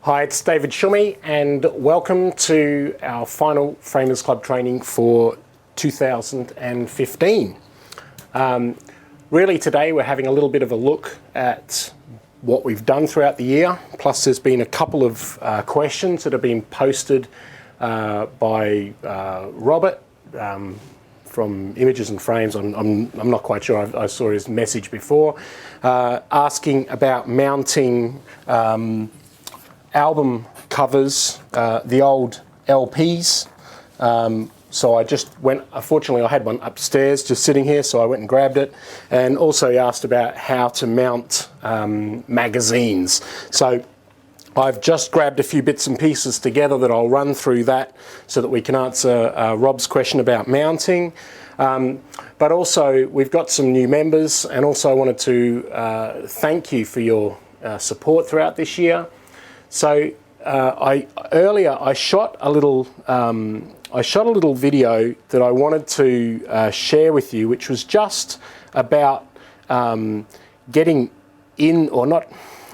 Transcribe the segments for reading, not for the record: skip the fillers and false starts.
Hi, it's David Shummy and welcome to our final Framers Club training for 2015. Really today we're having a little bit of a look at what we've done throughout the year, plus there's been a couple of questions that have been posted by Robert from Images and Frames. I'm not quite sure, I saw his message before, asking about mounting album covers, the old LPs. So I just went, unfortunately I had one upstairs just sitting here, so I went and grabbed it. And also he asked about how to mount magazines. So I've just grabbed a few bits and pieces together that I'll run through that so that we can answer Rob's question about mounting. But also we've got some new members, and also I wanted to thank you for your support throughout this year. So earlier I shot a little video that I wanted to share with you, which was just about getting in, or not,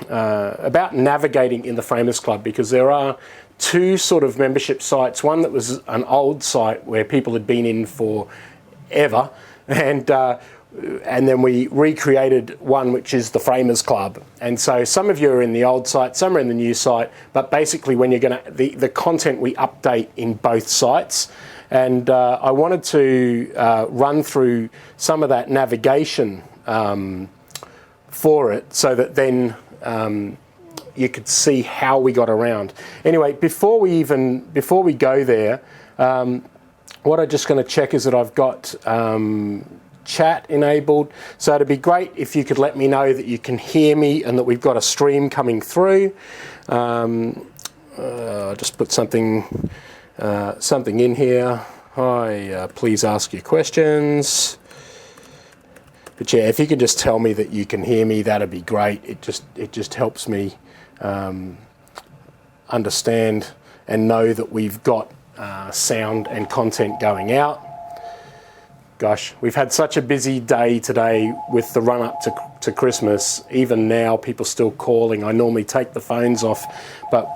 about navigating in the Framers Club, because there are two sort of membership sites. One that was an old site where people had been in forever, and then we recreated one which is the Framers Club. And so some of you are in the old site, some are in the new site, but basically when you're going to, the content we update in both sites. And I wanted to run through some of that navigation for it, so that then you could see how we got around. Anyway, before we go there, what I'm just going to check is that I've got chat enabled. So it'd be great if you could let me know that you can hear me and that we've got a stream coming through. I'll just put something in here. Hi, please ask your questions. But yeah, if you could just tell me that you can hear me, that'd be great. It just helps me understand and know that we've got sound and content going out. Gosh, we've had such a busy day today with the run up to Christmas. Even now, people still calling. I normally take the phones off, but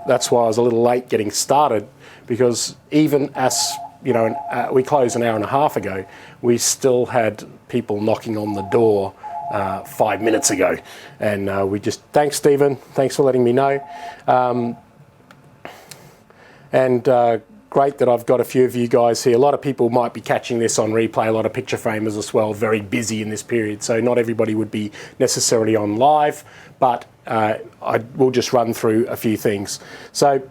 that's why I was a little late getting started, because even as you know, we closed an hour and a half ago, we still had people knocking on the door 5 minutes ago. And thanks Stephen, thanks for letting me know. Great that I've got a few of you guys here. A lot of people might be catching this on replay, a lot of picture framers as well, very busy in this period. So not everybody would be necessarily on live, but I will just run through a few things. So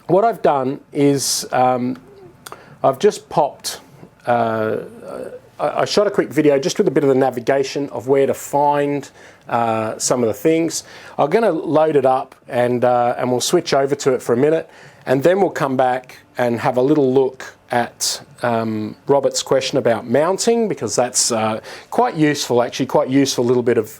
what I've done is I've just popped, I shot a quick video just with a bit of the navigation of where to find some of the things. I'm going to load it up and we'll switch over to it for a minute, and then we'll come back and have a little look at Robert's question about mounting, because that's quite useful, actually quite useful, a little bit of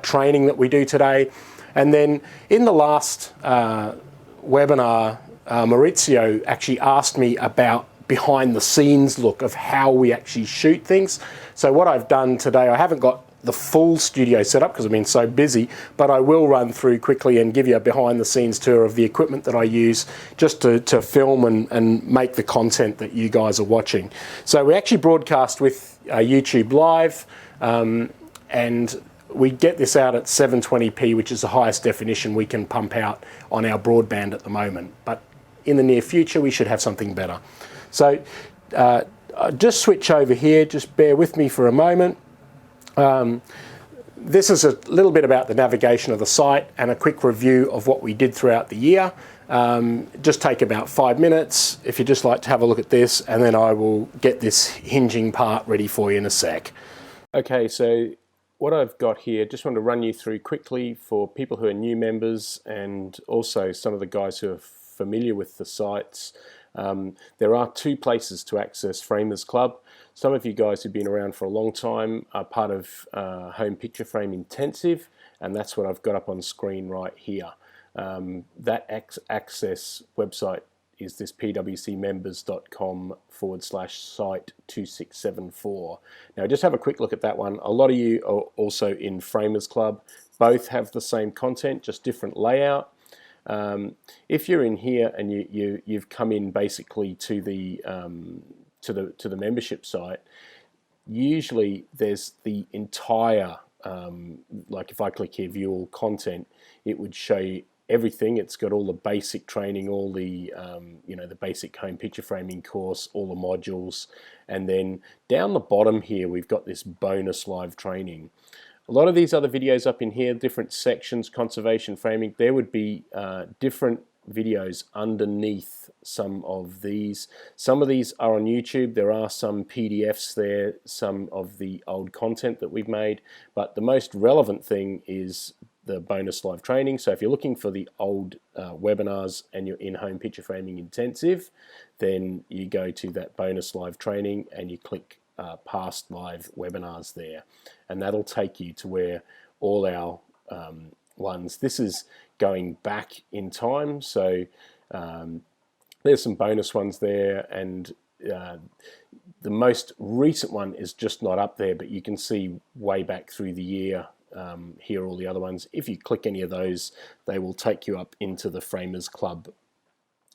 training that we do today. And then in the last webinar, Maurizio actually asked me about behind the scenes look of how we actually shoot things. So what I've done today, I haven't got the full studio set up because I've been so busy, but I will run through quickly and give you a behind the scenes tour of the equipment that I use just to film and make the content that you guys are watching. So we actually broadcast with YouTube Live, and we get this out at 720p, which is the highest definition we can pump out on our broadband at the moment. But in the near future, we should have something better. So just switch over here, just bear with me for a moment. This is a little bit about the navigation of the site and a quick review of what we did throughout the year. Just take about 5 minutes if you'd just like to have a look at this, and then I will get this hinging part ready for you in a sec. Okay, so what I've got here, just want to run you through quickly for people who are new members and also some of the guys who are familiar with the sites. There are two places to access Framers Club. Some of you guys who've been around for a long time are part of Home Picture Frame Intensive, and that's what I've got up on screen right here. That access website is this pwcmembers.com/site2674. Now just have a quick look at that one. A lot of you are also in Framers Club. Both have the same content, just different layout. If you're in here and you've come in basically to the membership site, usually there's the entire, like if I click here, view all content, it would show you everything. It's got all the basic training, all the the basic home picture framing course, all the modules, and then down the bottom here we've got this bonus live training. A lot of these other videos up in here, different sections, conservation framing, there would be different videos underneath some of these. Some of these are on YouTube. There are some PDFs there, some of the old content that we've made, but the most relevant thing is the bonus live training. So if you're looking for the old webinars and you're in Home Picture Framing Intensive, then you go to that bonus live training and you click past live webinars there, and that'll take you to where all our ones. This is going back in time, so there's some bonus ones there, and the most recent one is just not up there, but you can see way back through the year. Here are all the other ones. If you click any of those, they will take you up into the Framers Club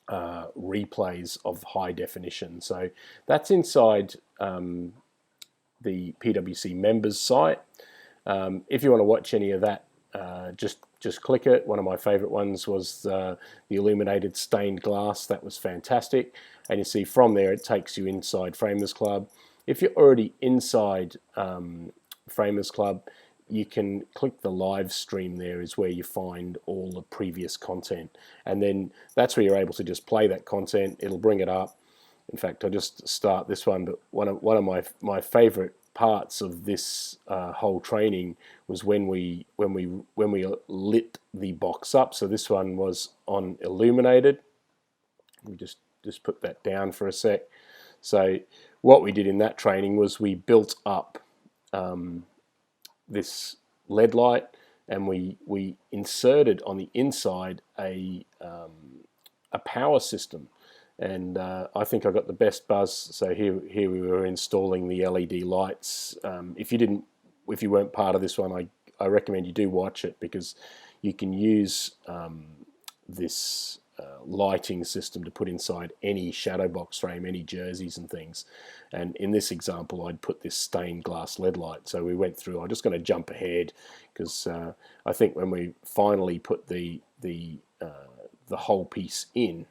replays of high definition. So that's inside the PwC members site. If you want to watch any of that, just click it. One of my favorite ones was the illuminated stained glass. That was fantastic. And you see from there it takes you inside Framers Club. If you're already inside Framers Club, you can click the live stream. There is where you find all the previous content, and then that's where you're able to just play that content. It'll bring it up. In fact, I'll just start this one, but one of my favorite parts of this whole training was when we lit the box up. So this one was on illuminated. We just put that down for a sec. So what we did in that training was we built up this LED light, and we inserted on the inside a power system, and I think I got the best buzz. So here we were installing the LED lights. If you weren't part of this one, I recommend you do watch it, because you can use this lighting system to put inside any shadow box frame, any jerseys and things. And in this example, I'd put this stained glass LED light. So we went through. I'm just going to jump ahead, because I think when we finally put the whole piece in,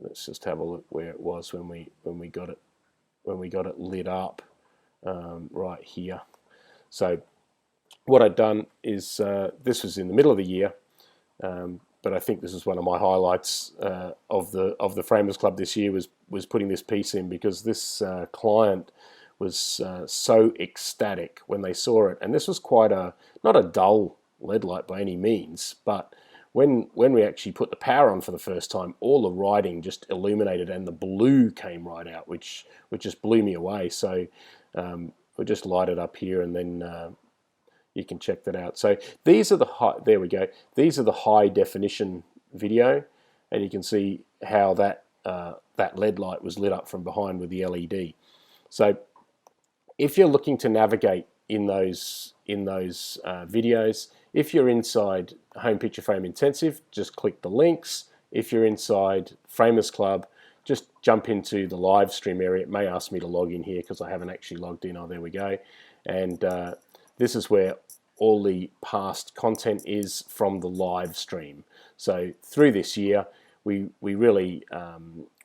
let's just have a look where it was when we got it lit up, right here. So what I'd done is this was in the middle of the year. But I think this is one of my highlights of the Framers Club this year was putting this piece in, because this client was so ecstatic when they saw it. And this was quite not a dull LED light by any means, but when we actually put the power on for the first time, all the writing just illuminated and the blue came right out, which just blew me away. So we'll just light it up here, and then you can check that out. So these are the there we go. These are the high definition video, and you can see how that LED light was lit up from behind with the LED. So if you're looking to navigate in those videos, if you're inside Home Picture Frame Intensive, just click the links. If you're inside Framers Club, just jump into the live stream area. It may ask me to log in here because I haven't actually logged in. Oh, there we go. And this is where all the past content is from the live stream. So through this year, we really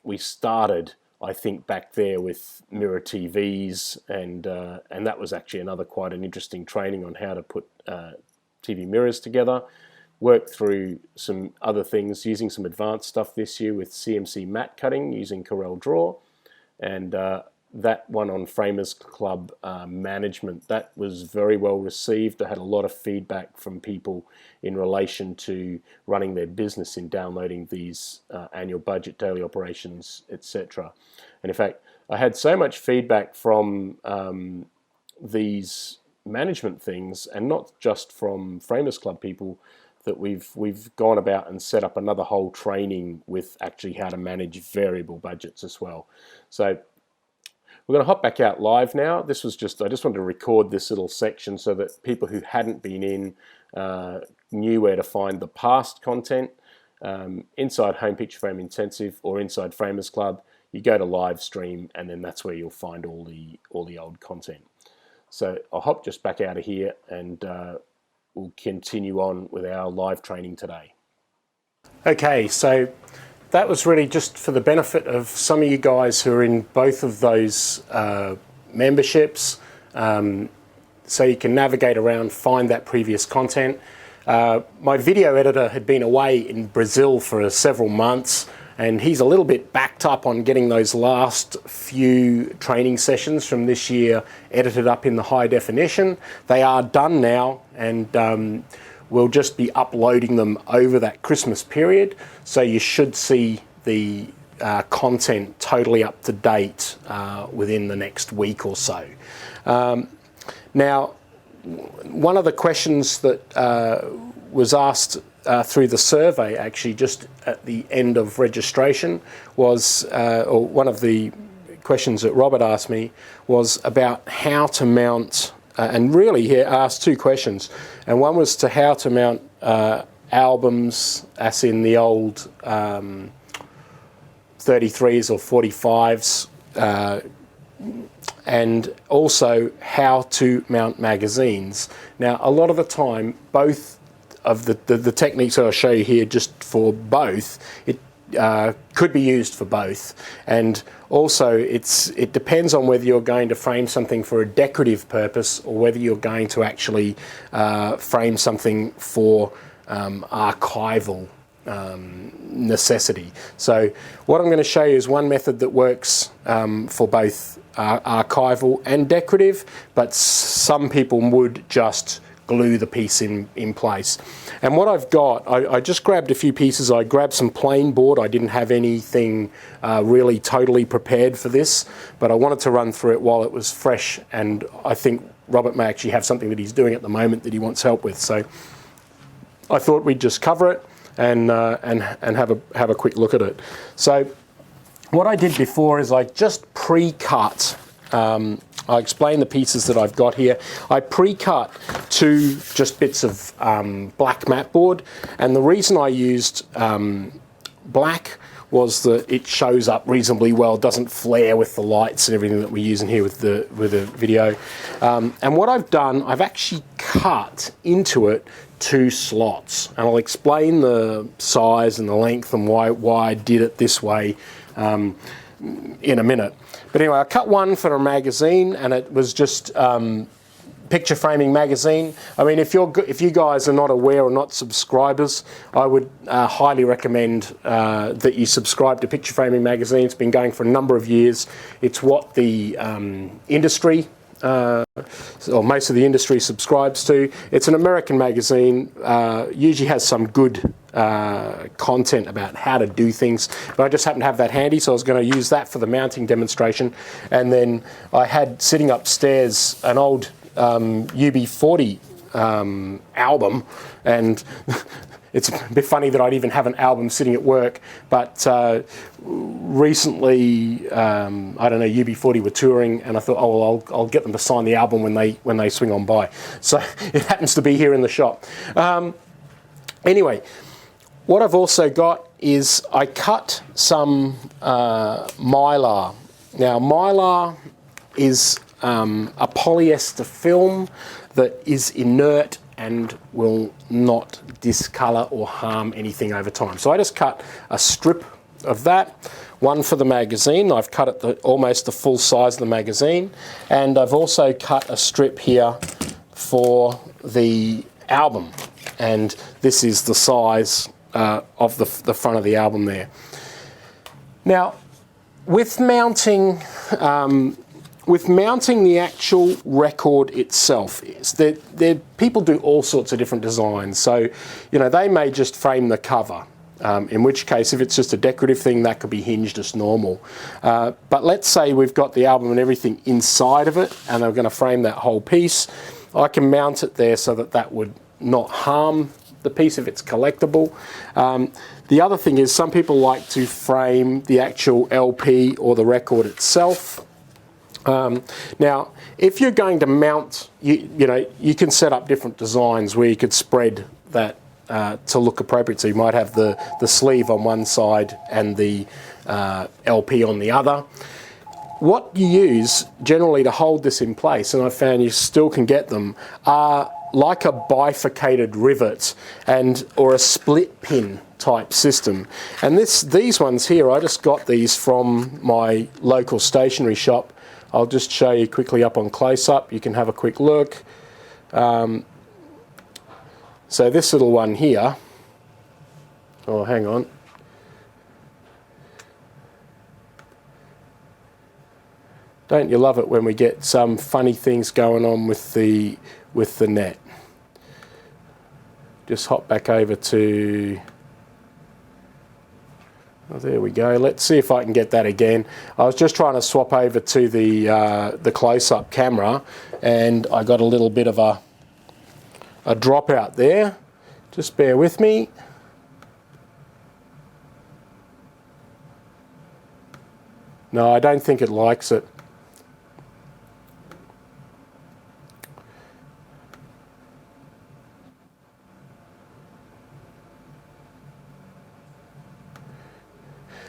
we started, I think, back there with mirror TVs, and that was actually another quite an interesting training on how to put TV mirrors together. Worked through some other things using some advanced stuff this year with CMC matte cutting using Corel Draw, and that one on Framers Club management, that was very well received. I had a lot of feedback from people in relation to running their business in downloading these annual budget, daily operations, etc. And in fact, I had so much feedback from these management things, and not just from Framers Club people, that we've gone about and set up another whole training with actually how to manage variable budgets as well. So we're going to hop back out live now. This was I just wanted to record this little section so that people who hadn't been in knew where to find the past content. inside Home Picture Frame Intensive or inside Framers Club, you go to live stream, and then that's where you'll find all the old content. So I'll hop just back out of here, and we'll continue on with our live training today. Okay, so that was really just for the benefit of some of you guys who are in both of those memberships, so you can navigate around, find that previous content. My video editor had been away in Brazil for several months, and he's a little bit backed up on getting those last few training sessions from this year edited up in the high definition. They are done now, and we'll just be uploading them over that Christmas period, so you should see the content totally up to date within the next week or so. Now, one of the questions that was asked through the survey, actually just at the end of registration, was, or one of the questions that Robert asked me was about how to mount, and really he asked two questions, and one was to how to mount albums, as in the old 33s or 45s, and also how to mount magazines. Now, a lot of the time, both of the techniques that I'll show you here just for both, it could be used for both. And also, it depends on whether you're going to frame something for a decorative purpose or whether you're going to actually frame something for archival necessity. So what I'm going to show you is one method that works for both archival and decorative, but some people would just glue the piece in place. And what I've got, I just grabbed a few pieces. I grabbed some plain board. I didn't have anything really totally prepared for this, but I wanted to run through it while it was fresh, and I think Robert may actually have something that he's doing at the moment that he wants help with. So I thought we'd just cover it and have a quick look at it. So what I did before is I just pre-cut. I explain the pieces that I've got here. I pre-cut two just bits of black mat board, and the reason I used black was that it shows up reasonably well, doesn't flare with the lights and everything that we're using here with the video. And what I've done, I've actually cut into it 2 slots, and I'll explain the size and the length and why I did it this way in a minute. But anyway, I cut one for a magazine, and it was just Picture Framing Magazine. I mean, if you guys are not aware or not subscribers, I would highly recommend that you subscribe to Picture Framing Magazine. It's been going for a number of years. It's what the industry, or most of the industry, subscribes to. It's an American magazine, usually has some good content about how to do things, but I just happened to have that handy, so I was going to use that for the mounting demonstration. And then I had sitting upstairs an old UB40 album, and it's a bit funny that I'd even have an album sitting at work, but recently, I don't know, UB40 were touring, and I thought, oh, well, I'll get them to sign the album when they swing on by. So it happens to be here in the shop. Anyway, what I've also got is I cut some Mylar. Now, Mylar is a polyester film that is inert and will not discolor or harm anything over time. So I just cut a strip of that, one for the magazine. I've cut it almost the full size of the magazine, and I've also cut a strip here for the album, and this is the size of the front of the album there. Now, with mounting the actual record itself, people do all sorts of different designs. So, they may just frame the cover, in which case, if it's just a decorative thing, that could be hinged as normal. But let's say we've got the album and everything inside of it, and I'm going to frame that whole piece. I can mount it there so that would not harm the piece if it's collectible. The other thing is, some people like to frame the actual LP or the record itself. Now, if you're going to mount, you can set up different designs where you could spread that to look appropriate. So you might have the sleeve on one side and the LP on the other. What you use generally to hold this in place, and I found you still can get them, are like a bifurcated rivet or a split pin type system. And these ones here, I just got these from my local stationery shop. I'll just show you quickly up on close-up. You can have a quick look. So this little one here, oh, hang on. Don't you love it when we get some funny things going on with the net? Just hop back over to, oh, there we go. Let's see if I can get that again. I was just trying to swap over to the close-up camera, and I got a little bit of a dropout there. Just bear with me. No, I don't think it likes it.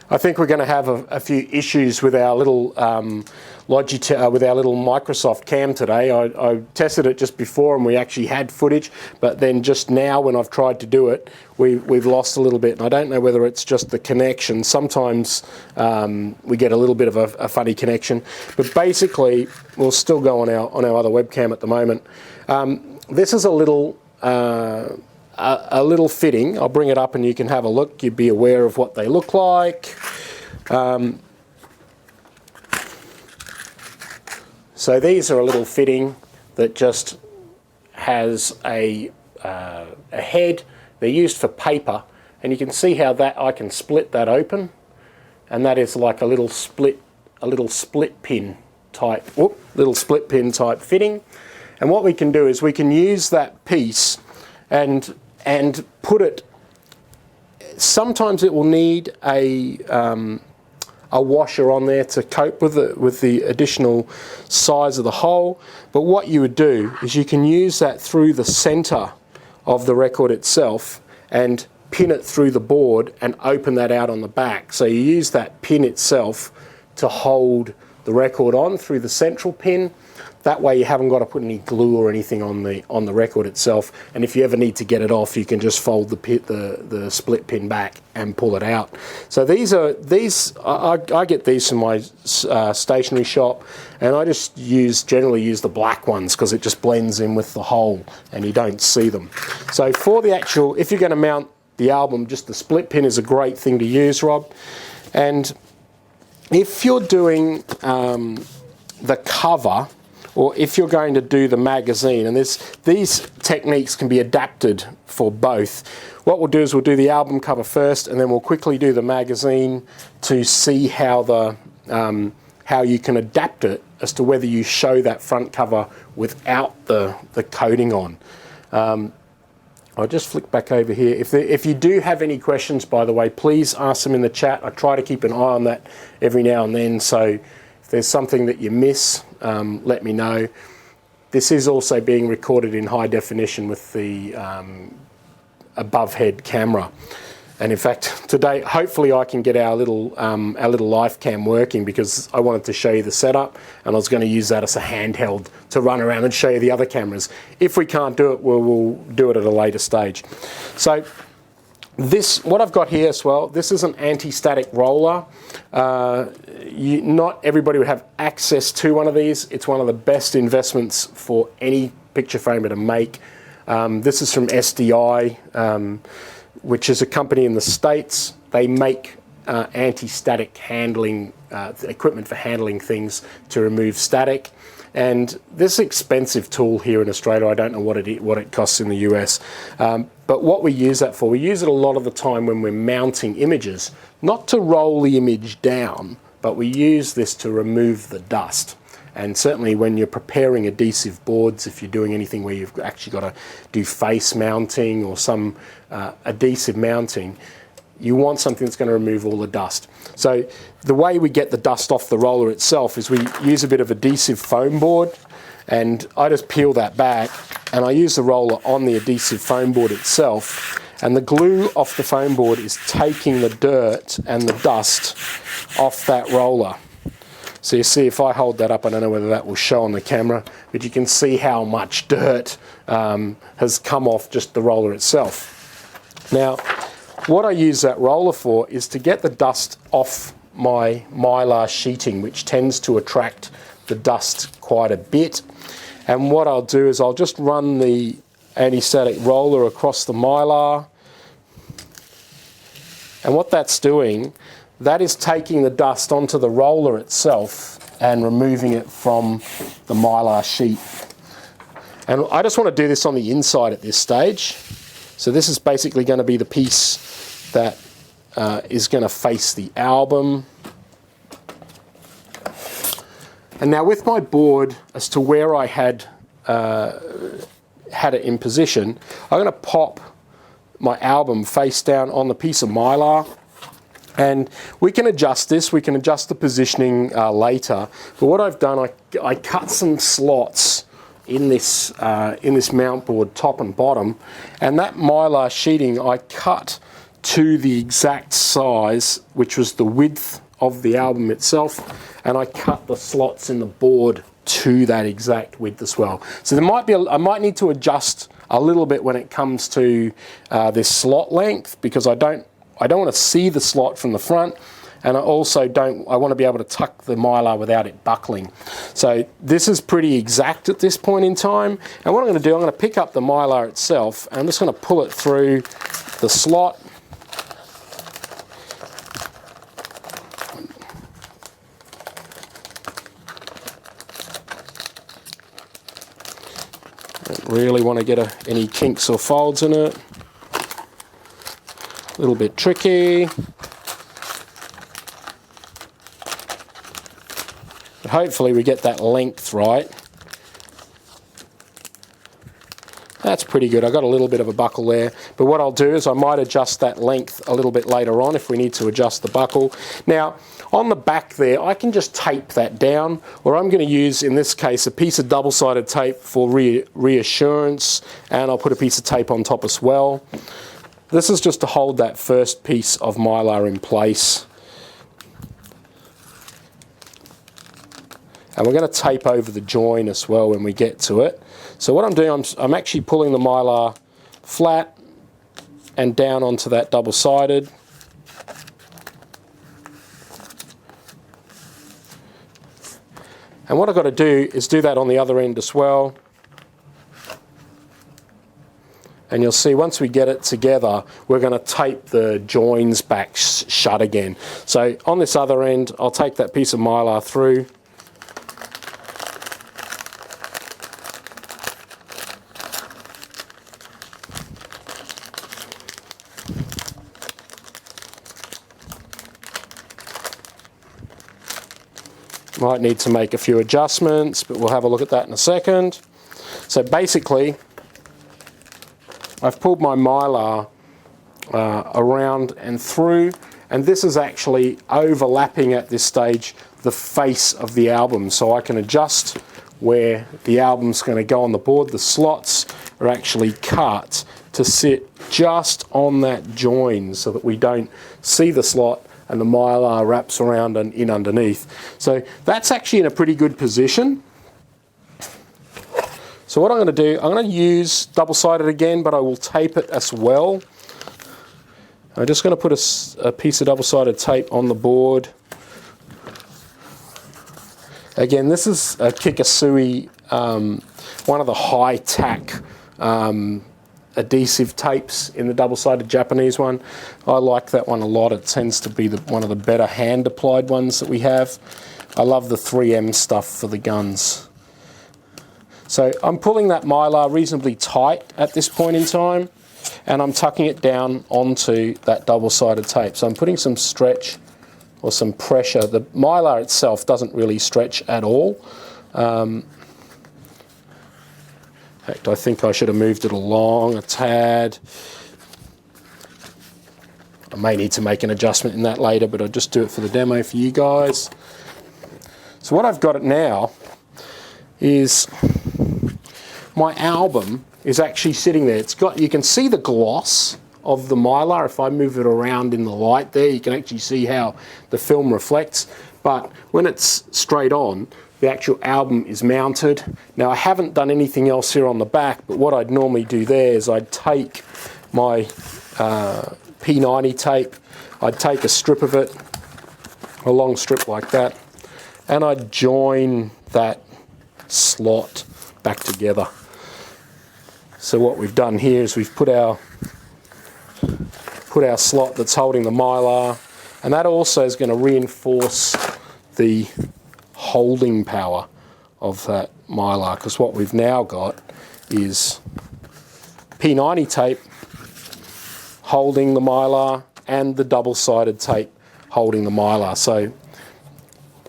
I think we're going to have a few issues with our little Logitech, with our little Microsoft cam today. I tested it just before and we actually had footage, but then just now when I've tried to do it, we've lost a little bit. And I don't know whether it's just the connection. Sometimes we get a little bit of a funny connection, but basically we'll still go on our other webcam at the moment. This is a little fitting. I'll bring it up and you can have a look. You'd be aware of what they look like. So these are a little fitting that just has a head. They're used for paper, and you can see how I can split that open, and that is like a little split pin type fitting. And what we can do is we can use that piece and put it. Sometimes it will need a washer on there to cope with the additional size of the hole. But what you would do is you can use that through the center of the record itself and pin it through the board and open that out on the back. So you use that pin itself to hold the record on through the central pin. That way you haven't got to put any glue or anything on the record itself. And if you ever need to get it off, you can just fold the split pin back and pull it out. So I get these from my stationery shop, and I just generally use the black ones because it just blends in with the hole and you don't see them. So for the actual, if you're going to mount the album, just the split pin is a great thing to use, Rob. And if you're doing the cover, or if you're going to do the magazine, and these techniques can be adapted for both. What we'll do is we'll do the album cover first, and then we'll quickly do the magazine to see how you can adapt it as to whether you show that front cover without the coating on. I'll just flick back over here. If you do have any questions, by the way, please ask them in the chat. I try to keep an eye on that every now and then, so if there's something that you miss, let me know. This is also being recorded in high definition with the above head camera. And in fact, today, hopefully I can get our little life cam working, because I wanted to show you the setup, and I was going to use that as a handheld to run around and show you the other cameras. If we can't do it, we'll do it at a later stage. So what I've got here as well, this is an anti-static roller. Not everybody would have access to one of these. It's one of the best investments for any picture framer to make. This is from SDI, which is a company in the States. They make anti-static handling equipment for handling things to remove static. And this expensive tool here in Australia, I don't know what it costs in the US, but what we use that for, we use it a lot of the time when we're mounting images, not to roll the image down, but we use this to remove the dust. And certainly when you're preparing adhesive boards, if you're doing anything where you've actually got to do face mounting or some adhesive mounting, you want something that's going to remove all the dust. So the way we get the dust off the roller itself is we use a bit of adhesive foam board, and I just peel that back and I use the roller on the adhesive foam board itself, And the glue off the foam board is taking the dirt and the dust off that roller. So you see, if I hold that up, I don't know whether that will show on the camera, but you can see how much dirt has come off just the roller itself. Now, what I use that roller for is to get the dust off my Mylar sheeting, which tends to attract the dust quite a bit. And what I'll do is I'll just run the anti-static roller across the Mylar. And what that's doing, that is taking the dust onto the roller itself and removing it from the Mylar sheet. And I just want to do this on the inside at this stage. So this is basically going to be the piece that is going to face the album. And now with my board as to where I had it in position, I'm going to pop my album face down on the piece of Mylar. And we can adjust this, we can adjust the positioning later. But what I've done, I cut some slots in this mount board, top and bottom. And that Mylar sheeting I cut to the exact size, which was the width of the album itself. And I cut the slots in the board to that exact width as well. So there might be, I might need to adjust a little bit when it comes to this slot length, because I don't want to see the slot from the front, and I also I want to be able to tuck the Mylar without it buckling. So this is pretty exact at this point in time, and what I'm going to do, I'm going to pick up the Mylar itself, and I'm just going to pull it through the slot. Don't really want to get any kinks or folds in it. A little bit tricky. But hopefully we get that length right. That's pretty good. I got a little bit of a buckle there. But what I'll do is I might adjust that length a little bit later on if we need to adjust the buckle. Now, on the back there, I can just tape that down, or I'm going to use, in this case, a piece of double-sided tape for reassurance, and I'll put a piece of tape on top as well. This is just to hold that first piece of Mylar in place. And we're going to tape over the join as well when we get to it. So what I'm doing, I'm actually pulling the Mylar flat and down onto that double-sided. And what I've got to do is do that on the other end as well. And you'll see once we get it together, we're going to tape the joins back shut again. So on this other end, I'll take that piece of Mylar through. Might need to make a few adjustments, but we'll have a look at that in a second. So basically, I've pulled my Mylar around and through, and this is actually overlapping at this stage the face of the album, so I can adjust where the album's going to go on the board. The slots are actually cut to sit just on that join so that we don't see the slot and the Mylar wraps around and in underneath. So that's actually in a pretty good position. So what I'm going to do, I'm going to use double-sided again, but I will tape it as well. I'm just going to put a piece of double-sided tape on the board. Again, this is a Kikasui, one of the high-tack adhesive tapes in the double-sided Japanese one. I like that one a lot. It tends to be one of the better hand-applied ones that we have. I love the 3M stuff for the guns. So I'm pulling that Mylar reasonably tight at this point in time, and I'm tucking it down onto that double-sided tape. So I'm putting some stretch or some pressure. The Mylar itself doesn't really stretch at all. In fact, I think I should have moved it along a tad. I may need to make an adjustment in that later, but I'll just do it for the demo for you guys. So what I've got it now is my album is actually sitting there. It's got, you can see the gloss of the Mylar. If I move it around in the light there, you can actually see how the film reflects. But when it's straight on, the actual album is mounted. Now, I haven't done anything else here on the back, but what I'd normally do there is I'd take my P90 tape, I'd take a strip of it, a long strip like that, and I'd join that slot back together. So what we've done here is we've put our slot that's holding the Mylar, and that also is going to reinforce the holding power of that Mylar, because what we've now got is P90 tape holding the Mylar and the double-sided tape holding the Mylar. So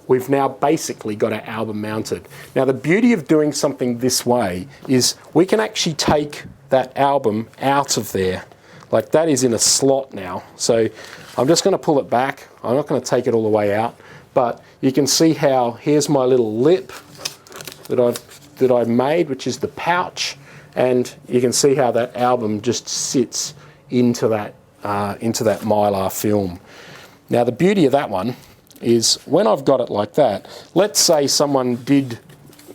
we've now basically got our album mounted. Now, the beauty of doing something this way is we can actually take that album out of there. Like, that is in a slot now. So I'm just going to pull it back. I'm not going to take it all the way out, but you can see how here's my little lip that I've made, which is the pouch, and you can see how that album just sits into that Mylar film. Now, the beauty of that one is when I've got it like that, let's say someone did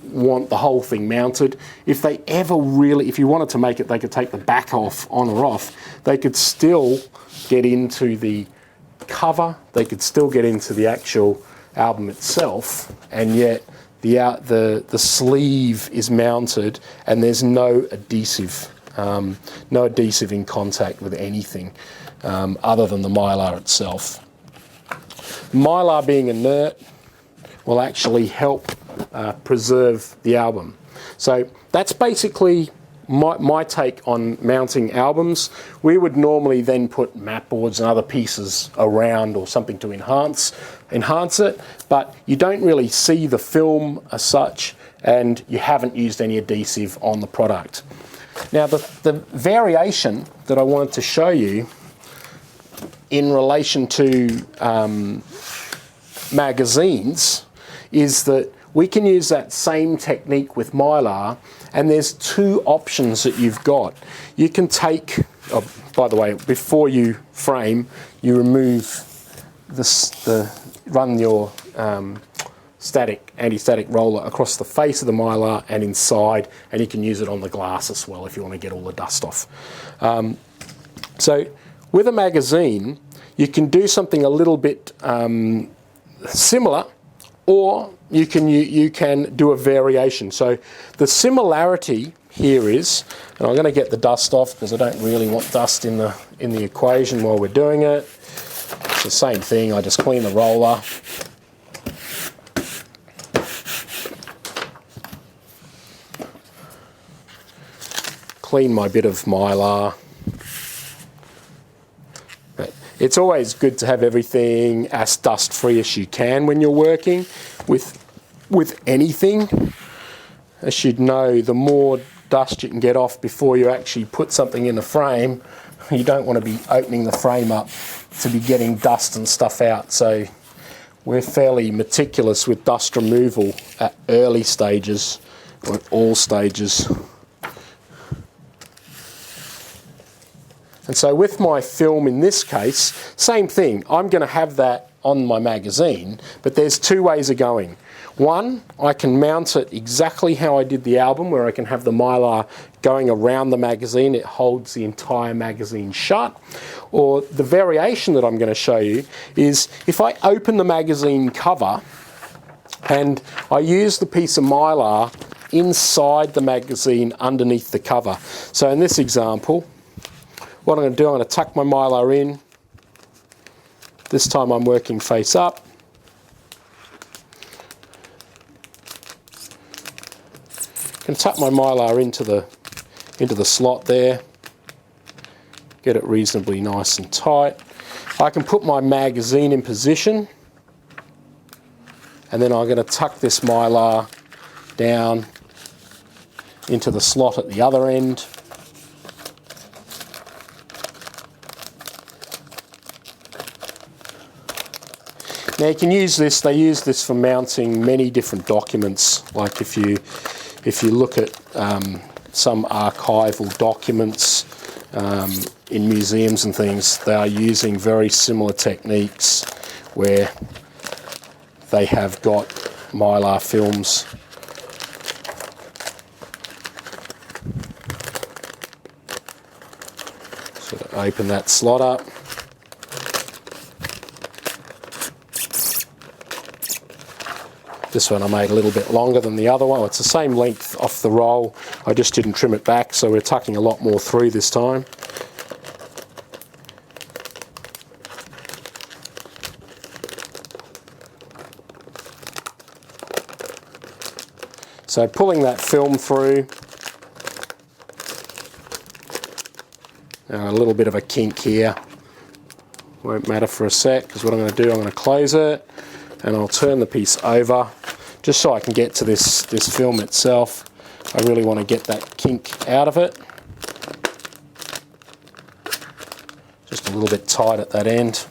want the whole thing mounted. If you wanted to make it, they could take the back off, on or off, they could still get into the cover, they could still get into the actual album itself, and yet the sleeve is mounted and there's no adhesive in contact with anything other than the Mylar itself. Mylar being inert will actually help preserve the album. So that's basically my take on mounting albums. We would normally then put mat boards and other pieces around or something to enhance it, but you don't really see the film as such, and you haven't used any adhesive on the product. Now, the variation that I wanted to show you in relation to magazines is that we can use that same technique with Mylar, and there's two options that you've got. You can take, oh, by the way, before you frame, you remove run your anti-static roller across the face of the Mylar and inside, and you can use it on the glass as well if you want to get all the dust off. So with a magazine, you can do something a little bit similar, or you can do a variation. So the similarity here is, and I'm going to get the dust off because I don't really want dust in the equation while we're doing it. It's the same thing. I just clean the roller. Clean my bit of Mylar. It's always good to have everything as dust-free as you can when you're working with anything. As you'd know, the more dust you can get off before you actually put something in the frame, you don't want to be opening the frame up to be getting dust and stuff out. So we're fairly meticulous with dust removal at early stages, or at all stages. And so with my film in this case, same thing. I'm going to have that on my magazine, but there's two ways of going. One, I can mount it exactly how I did the album, where I can have the Mylar going around the magazine. It holds the entire magazine shut. Or the variation that I'm going to show you is if I open the magazine cover and I use the piece of Mylar inside the magazine underneath the cover. So in this example, what I'm going to do, I'm going to tuck my Mylar in. This time I'm working face up. I'm going to tuck my Mylar into the slot there. Get it reasonably nice and tight. I can put my magazine in position, and then I'm going to tuck this Mylar down into the slot at the other end. Now you can use this, they use this for mounting many different documents, like if you look at some archival documents, in museums and things, they are using very similar techniques where they have got mylar films sort of open that slot up. This one I made a little bit longer than the other one. It's the same length off the roll, I just didn't trim it back, so we're tucking a lot more through this time. So pulling that film through, a little bit of a kink here, won't matter for a sec, because what I'm going to do, I'm going to close it and I'll turn the piece over just so I can get to this film itself. I really want to get that kink out of it. Just a little bit tight at that end.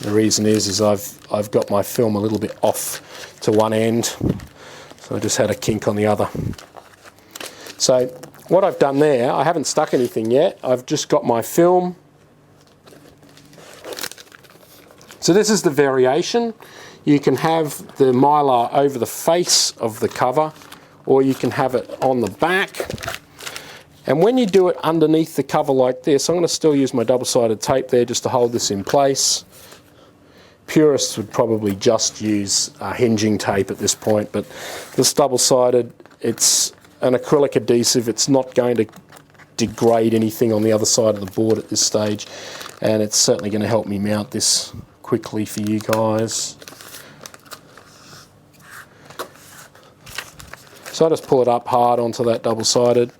The reason is I've got my film a little bit off to one end, so I just had a kink on the other. So what I've done there, I haven't stuck anything yet. I've just got my film. So this is the variation. You can have the mylar over the face of the cover, or you can have it on the back. And when you do it underneath the cover like this, I'm going to still use my double-sided tape there just to hold this in place. Purists would probably just use hinging tape at this point, but this double-sided, it's an acrylic adhesive. It's not going to degrade anything on the other side of the board at this stage, and it's certainly going to help me mount this quickly for you guys. So I just pull it up hard onto that double-sided.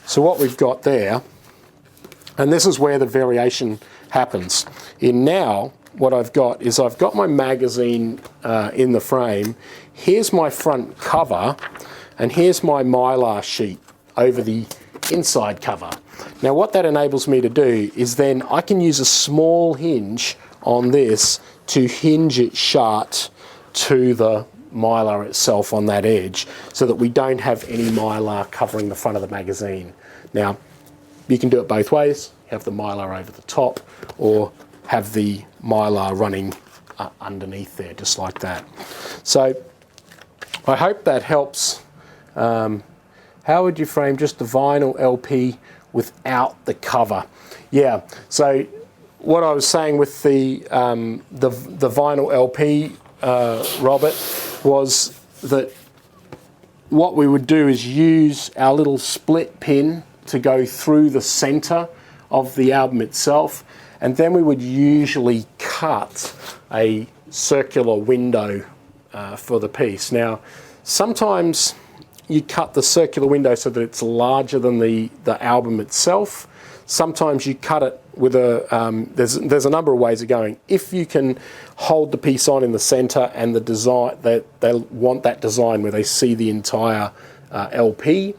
So what we've got there, and this is where the variation happens. In now, what I've got is I've got my magazine in the frame. Here's my front cover, and here's my mylar sheet over the inside cover. Now what that enables me to do is then I can use a small hinge on this to hinge it shut to the mylar itself on that edge, so that we don't have any mylar covering the front of the magazine. Now you can do it both ways, have the mylar over the top, or have the mylar running underneath there, just like that. So I hope that helps. How would you frame just the vinyl LP without the cover? Yeah, so what I was saying with the vinyl LP, Robert, was that what we would do is use our little split pin to go through the center of the album itself, and then we would usually cut a circular window for the piece. Now, sometimes you cut the circular window so that it's larger than the album itself. Sometimes you cut it with a, there's a number of ways of going. If you can hold the piece on in the center and the design, that they want that design where they see the entire LP,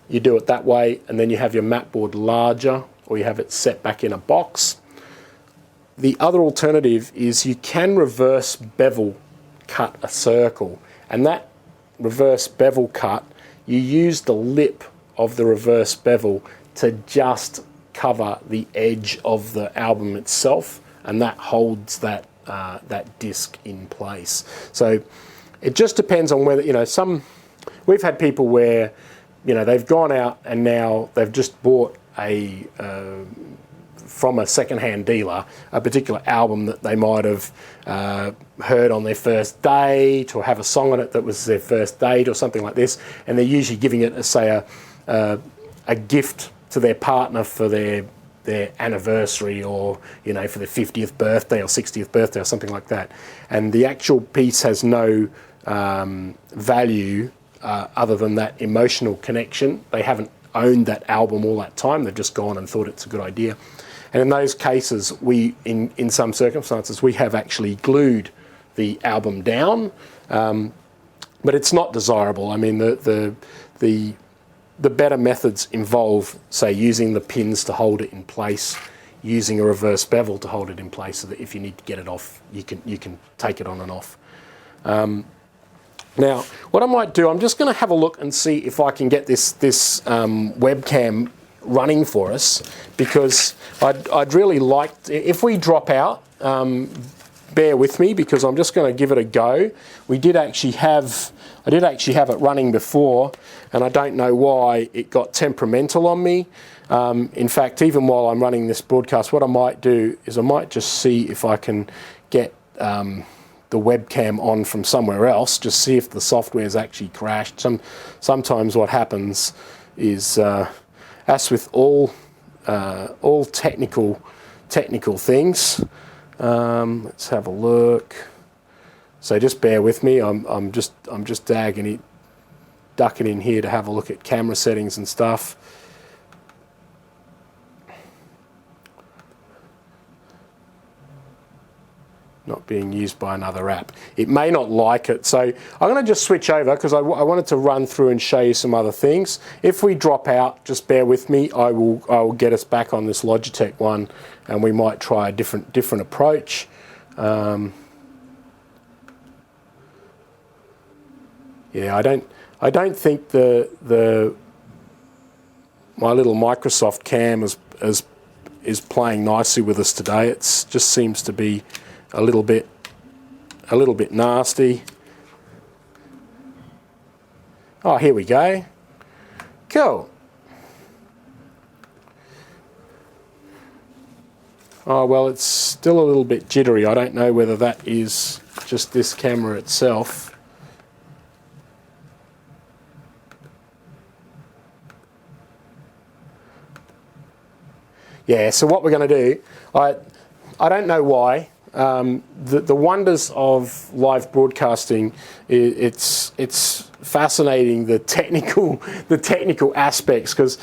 you do it that way, and then you have your mat board larger, or you have it set back in a box. The other alternative is you can reverse bevel cut a circle, and that reverse bevel cut, you use the lip of the reverse bevel to just cover the edge of the album itself, and that holds that that disc in place. So it just depends on whether, you know, we've had people where, you know, they've gone out and now they've just bought a from a second-hand dealer a particular album that they might have heard on their first date, or have a song on it that was their first date or something like this, and they're usually giving it as, say, a gift to their partner for their anniversary, or, you know, for their 50th birthday or 60th birthday or something like that, and the actual piece has no value other than that emotional connection. They haven't owned that album all that time, they've just gone and thought it's a good idea. And in those cases, we, in some circumstances, we have actually glued the album down, but it's not desirable. I mean, the better methods involve, say, using the pins to hold it in place using a reverse bevel to hold it in place, so that if you need to get it off, you can take it on and off. Now, what I might do, I'm just going to have a look and see if I can get this webcam running for us, because I'd really like, if we drop out, bear with me, because I'm just going to give it a go. I did actually have it running before, and I don't know why it got temperamental on me. In fact, even while I'm running this broadcast, what I might do is I might just see if I can get the webcam on from somewhere else, just see if the software's actually crashed. Sometimes what happens is, as with all technical things, let's have a look. So just bear with me. I'm just ducking in here to have a look at camera settings and stuff. Not being used by another app. It may not like it, so I'm going to just switch over, because I wanted to run through and show you some other things. If we drop out, just bear with me. I will get us back on this Logitech one, and we might try a different approach. Yeah, I don't think my little Microsoft cam is playing nicely with us today. It just seems to be a little bit nasty. Oh, here we go. Cool. Oh, well, it's still a little bit jittery. I don't know whether that is just this camera itself. Yeah, so what we're going to do, I don't know why. The wonders of live broadcasting, it's fascinating, the technical aspects, because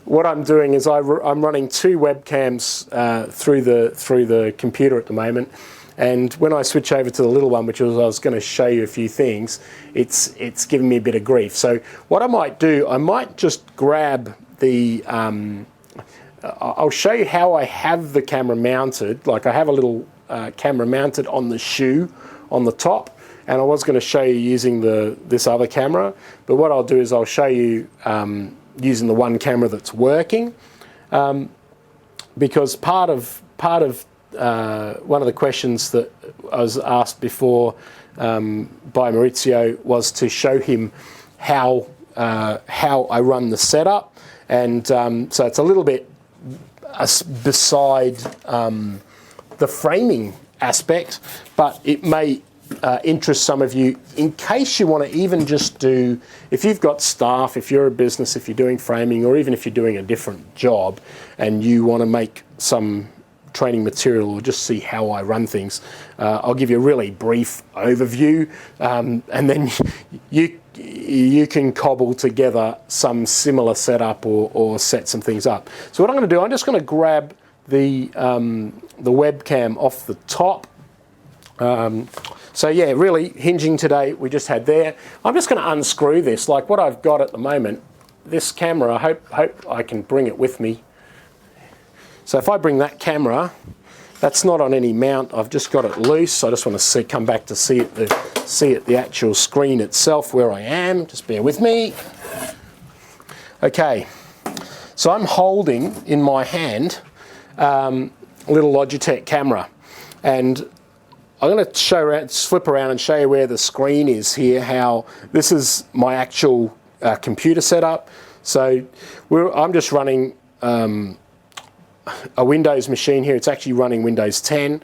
what I'm doing is I'm running two webcams through the computer at the moment, and when I switch over to the little one, which I was going to show you a few things, it's giving me a bit of grief. So what I might do, I might just grab the I'll show you how I have the camera mounted. Like, I have a little camera mounted on the shoe on the top, and I was going to show you using this other camera, but what I'll do is I'll show you using the one camera that's working, because part of one of the questions that I was asked before by Maurizio was to show him how I run the setup, and so it's a little bit beside the framing aspect, but it may interest some of you in case you want to even just do, if you've got staff, if you're a business, if you're doing framing, or even if you're doing a different job and you want to make some training material or just see how I run things. I'll give you a really brief overview, and then you can cobble together some similar setup or set some things up. So what I'm going to do, I'm just going to grab the webcam off the top. So yeah, really hinging today we just had there. I'm just going to unscrew this, like what I've got at the moment. This camera, I hope I can bring it with me. So if I bring that camera, that's not on any mount, I've just got it loose. I just want to come back to see it, the actual screen itself where I am. Just bear with me. Okay, so I'm holding in my hand a little Logitech camera, and I'm going to flip around and show you where the screen is here, how this is my actual computer setup. So I'm just running a Windows machine here. It's actually running Windows 10.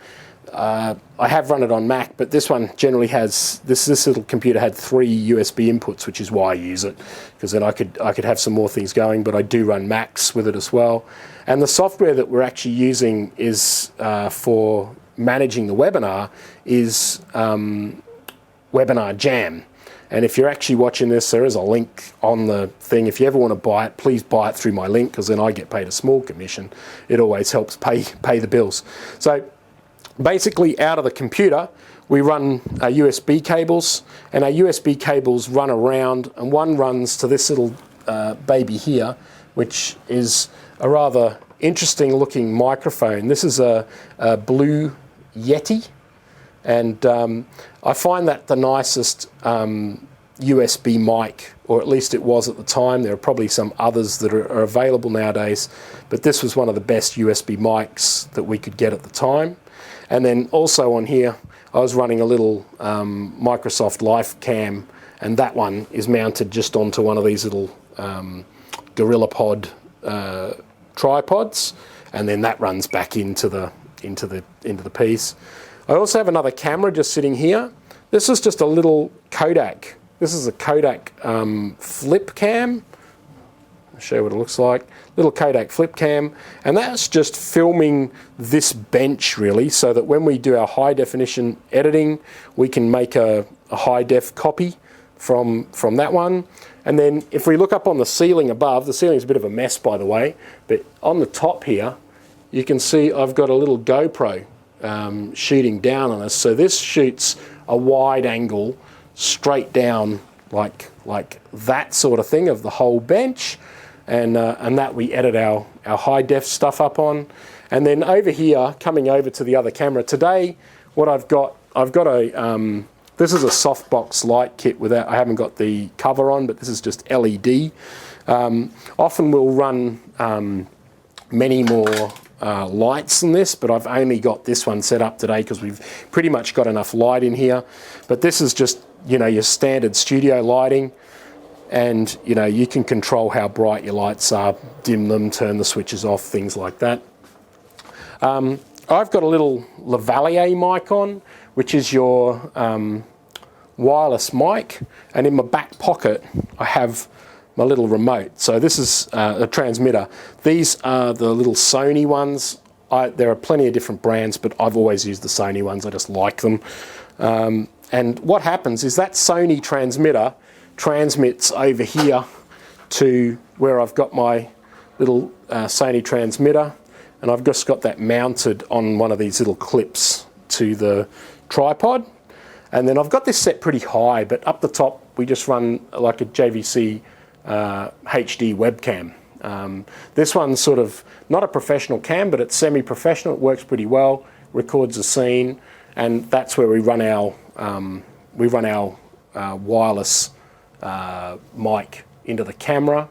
I have run it on Mac, but this one generally has, this little computer had 3 USB inputs, which is why I use it, because then I could have some more things going, but I do run Macs with it as well. And the software that we're actually using is for managing the webinar is Webinar Jam. And if you're actually watching this, there is a link on the thing. If you ever want to buy it, please buy it through my link, because then I get paid a small commission. It always helps pay the bills. So basically, out of the computer, we run our USB cables, and our USB cables run around, and one runs to this little baby here, which is a rather interesting looking microphone. This is a Blue Yeti, and I find that the nicest USB mic, or at least it was at the time. There are probably some others that are available nowadays, but this was one of the best USB mics that we could get at the time. And then also on here, I was running a little Microsoft LifeCam, and that one is mounted just onto one of these little GorillaPod tripods, and then that runs back into the piece. I also have another camera just sitting here. This is just a little Kodak. This is a Kodak flip cam. I'll show you what it looks like. Little Kodak flip cam, and that's just filming this bench really, so that when we do our high definition editing, we can make a high def copy from that one. And then if we look up on the ceiling above, the ceiling is a bit of a mess by the way, but on the top here, you can see I've got a little GoPro shooting down on us. So this shoots a wide angle straight down like that sort of thing of the whole bench, and that we edit our high def stuff up on. And then over here, coming over to the other camera today, what I've got a this is a softbox light kit without, I haven't got the cover on, but this is just LED. Often we'll run many more lights than this, but I've only got this one set up today because we've pretty much got enough light in here. But this is just, you know, your standard studio lighting, and you know, you can control how bright your lights are, dim them, turn the switches off, things like that. I've got a little Lavalier mic on, which is your wireless mic, and in my back pocket I have my little remote. So this is a transmitter. These are the little Sony ones. There are plenty of different brands, but I've always used the Sony ones. I just like them. And what happens is that Sony transmitter transmits over here to where I've got my little Sony transmitter, and I've just got that mounted on one of these little clips to the tripod. And then I've got this set pretty high, but up the top we just run like a JVC HD webcam. This one's sort of not a professional cam, but it's semi-professional. It works pretty well, records a scene, and that's where we run our wireless mic into the camera.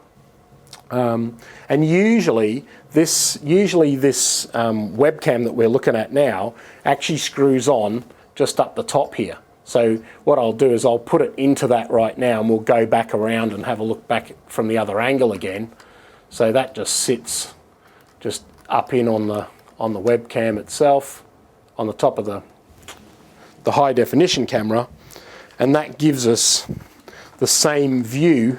And usually this webcam that we're looking at now actually screws on just up the top here. So what I'll do is I'll put it into that right now, and we'll go back around and have a look back from the other angle again. So that just sits just up in on the webcam itself, on the top of the high definition camera, and that gives us the same view.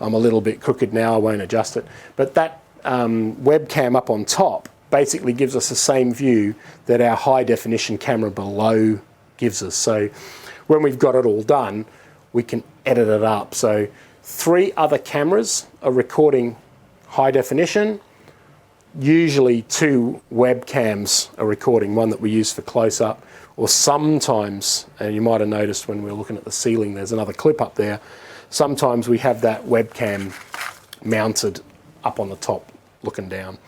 I'm a little bit crooked now, I won't adjust it, but that webcam up on top basically gives us the same view that our high definition camera below gives us. So when we've got it all done, we can edit it up. So 3 other cameras are recording high definition. Usually 2 webcams are recording, one that we use for close-up, or sometimes, and you might have noticed when we were looking at the ceiling, there's another clip up there. Sometimes we have that webcam mounted up on the top, looking down.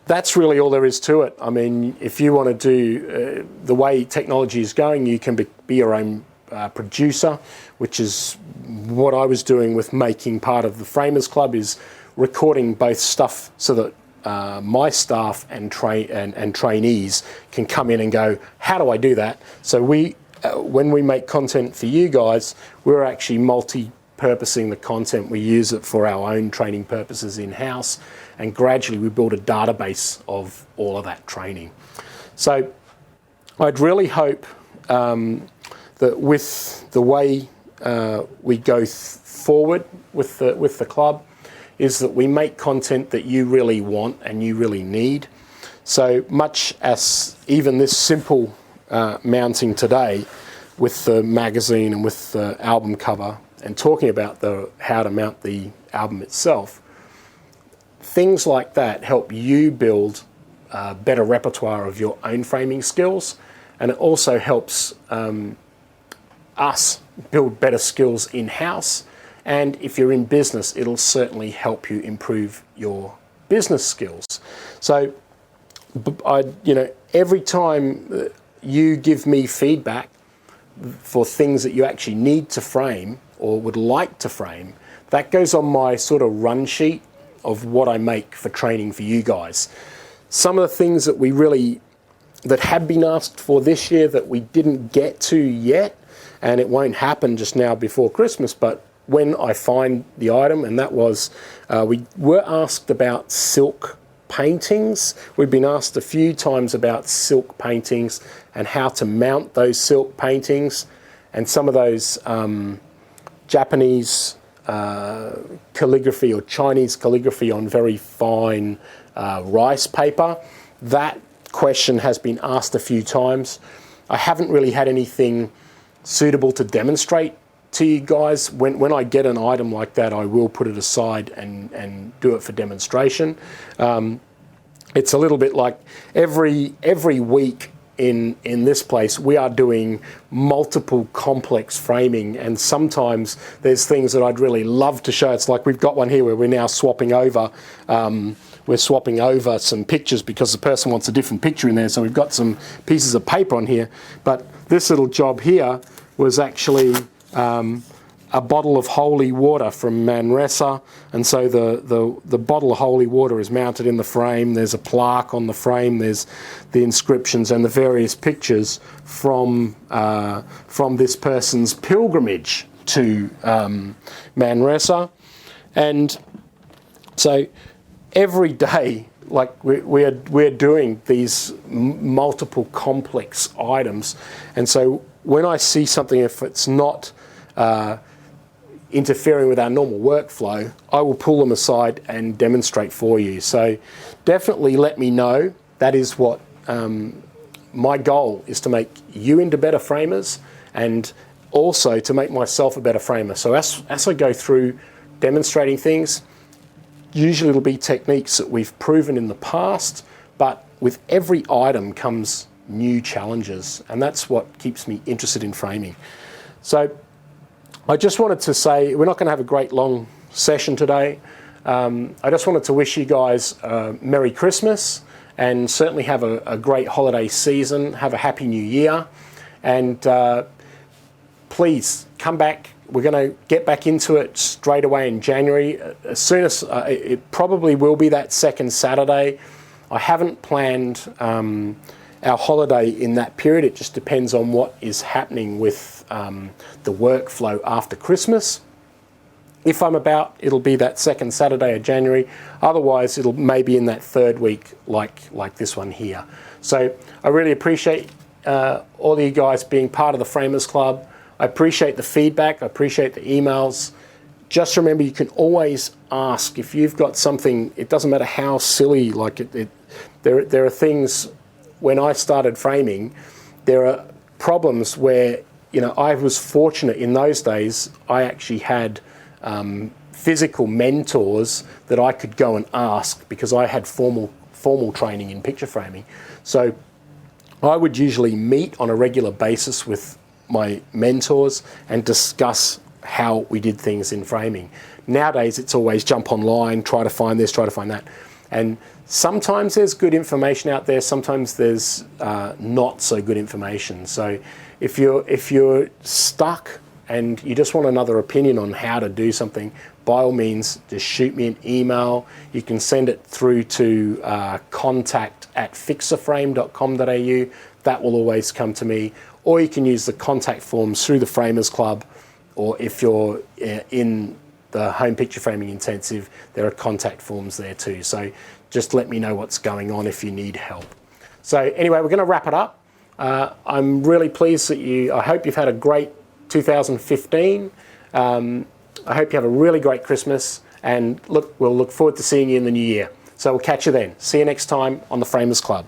That's really all there is to it. I mean, if you want to do the way technology is going, you can be your own producer, which is what I was doing with making part of the Framers Club, is recording both stuff so that my staff and trainees can come in and go, how do I do that? So when we make content for you guys, we're actually multi-purposing the content. We use it for our own training purposes in-house, and gradually we build a database of all of that training. So I'd really hope that with the way we go forward with the club, is that we make content that you really want and you really need. So much as even this simple mounting today with the magazine and with the album cover, and talking about how to mount the album itself, things like that help you build a better repertoire of your own framing skills, and it also helps us build better skills in-house, And if you're in business, it'll certainly help you improve your business skills. So, every time you give me feedback for things that you actually need to frame or would like to frame, that goes on my sort of run sheet of what I make for training for you guys. Some of the things that have been asked for this year that we didn't get to yet, and it won't happen just now before Christmas, but when I find the item, and that was, we were asked about silk paintings. We've been asked a few times about silk paintings and how to mount those silk paintings, and some of those Japanese calligraphy or Chinese calligraphy on very fine rice paper. That question has been asked a few times. I haven't really had anything suitable to demonstrate to you guys. When I get an item like that, I will put it aside and do it for demonstration. It's a little bit like every week in this place, we are doing multiple complex framing, and sometimes there's things that I'd really love to show. It's like we've got one here where we're now swapping over. We're swapping over some pictures because the person wants a different picture in there, so we've got some pieces of paper on here. But this little job here was actually a bottle of holy water from Manresa, and so the bottle of holy water is mounted in the frame. There's a plaque on the frame. There's the inscriptions and the various pictures from this person's pilgrimage to Manresa. And so every day, like we're doing these multiple complex items, and so when I see something, if it's not interfering with our normal workflow, I will pull them aside and demonstrate for you. So definitely let me know. That is what my goal is, to make you into better framers, and also to make myself a better framer. So as I go through demonstrating things, usually it'll be techniques that we've proven in the past, but with every item comes new challenges, and that's what keeps me interested in framing. So I just wanted to say, we're not going to have a great long session today. I just wanted to wish you guys Merry Christmas, and certainly have a great holiday season. Have a Happy New Year, and please come back. We're going to get back into it straight away in January. As soon as it probably will be that second Saturday. I haven't planned our holiday in that period. It just depends on what is happening with the workflow after Christmas. If I'm about, it'll be that second Saturday of January. Otherwise, it'll maybe in that third week, like this one here. So I really appreciate all of you guys being part of the Framers Club. I appreciate the feedback. I appreciate the emails. Just remember, you can always ask if you've got something. It doesn't matter how silly. There are things. When I started framing, there are problems where I was fortunate in those days. I actually had physical mentors that I could go and ask because I had formal training in picture framing. So I would usually meet on a regular basis with my mentors and discuss how we did things in framing. Nowadays, it's always jump online, try to find this, try to find that. And sometimes there's good information out there, sometimes there's not so good information. So if you're stuck and you just want another opinion on how to do something, by all means, just shoot me an email. You can send it through to contact@fixaframe.com.au. That will always come to me. Or you can use the contact forms through the Framers Club, or if you're in the Home Picture Framing Intensive, there are contact forms there too. So just let me know what's going on if you need help. So anyway, we're going to wrap it up. I'm really pleased that I hope you've had a great 2015. I hope you have a really great Christmas, and we'll look forward to seeing you in the new year. So we'll catch you then. See you next time on the Framers Club.